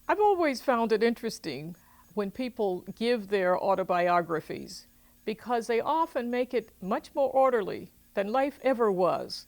I've always found it interesting when people give their autobiographies because they often make it much more orderly than life ever was.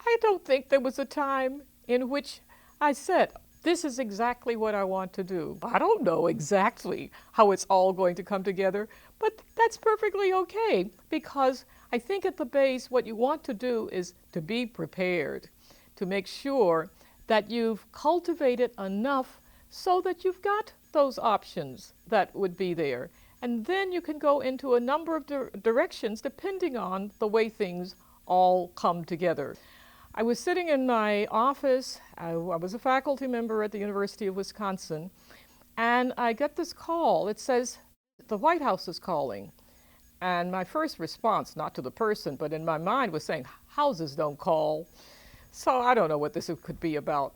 I don't think there was a time in which I said, this is exactly what I want to do. I don't know exactly how it's all going to come together, but that's perfectly okay because I think at the base what you want to do is to be prepared, to make sure that you've cultivated enough so that you've got those options that would be there. And then you can go into a number of directions depending on the way things all come together. I was sitting in my office. I was a faculty member at the University of Wisconsin, and I get this call. It says, the White House is calling. And my first response, not to the person, but in my mind was saying, houses don't call. So I don't know what this could be about.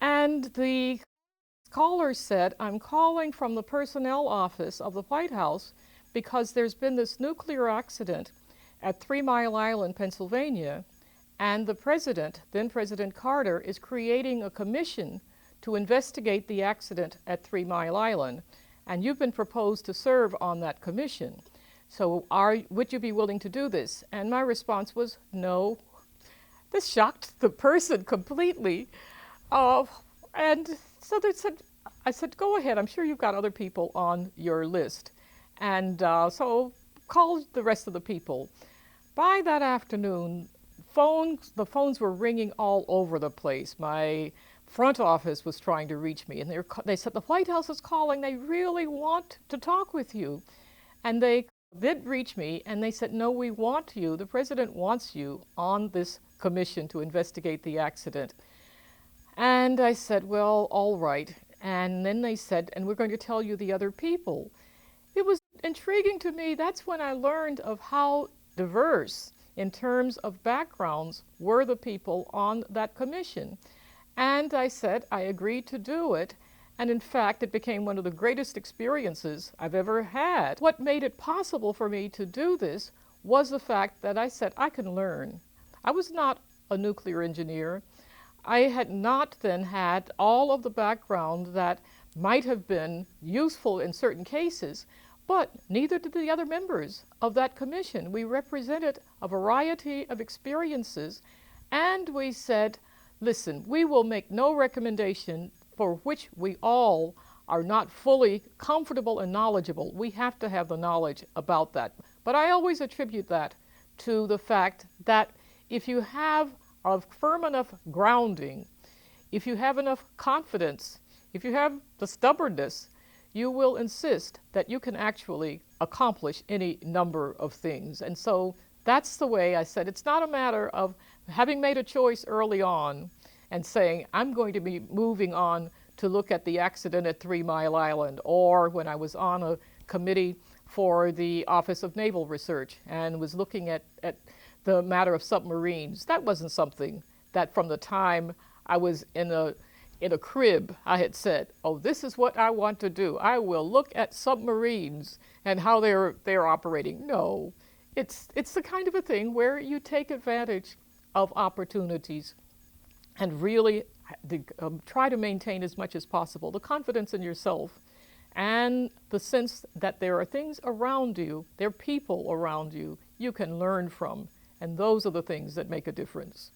And the caller said, I'm calling from the personnel office of the White House because there's been this nuclear accident at 3 Mile Island, Pennsylvania, and the president, then President Carter, is creating a commission to investigate the accident at 3 Mile Island. And you've been proposed to serve on that commission. So would you be willing to do this? And my response was no. This shocked the person completely. And so I said, go ahead, I'm sure you've got other people on your list. And so called the rest of the people. By that afternoon, the phones were ringing all over the place. My front office was trying to reach me, and they said, the White House is calling, they really want to talk with you. And they did reach me, and they said, no, we want you, the president wants you on this commission to investigate the accident. And I said, well, all right. And then they said, and we're going to tell you the other people. It was intriguing to me. That's when I learned of how diverse in terms of backgrounds were the people on that commission. And I said, I agreed to do it. And in fact, it became one of the greatest experiences I've ever had. What made it possible for me to do this was the fact that I said, I can learn. I was not a nuclear engineer. I had not then had all of the background that might have been useful in certain cases, but neither did the other members of that commission. We represented a variety of experiences, and we said, listen, we will make no recommendation for which we all are not fully comfortable and knowledgeable. We have to have the knowledge about that. But I always attribute that to the fact that if you have a firm enough grounding, if you have enough confidence, if you have the stubbornness, you will insist that you can actually accomplish any number of things. And so that's the way I said, it's not a matter of having made a choice early on and saying, I'm going to be moving on to look at the accident at 3 Mile Island, or when I was on a committee for the Office of Naval Research and was looking at the matter of submarines. That wasn't something that from the time I was in a crib, I had said, oh, this is what I want to do. I will look at submarines and how they're operating. No, it's the kind of a thing where you take advantage of opportunities and really try to maintain as much as possible the confidence in yourself and the sense that there are things around you, there are people around you you can learn from. And those are the things that make a difference.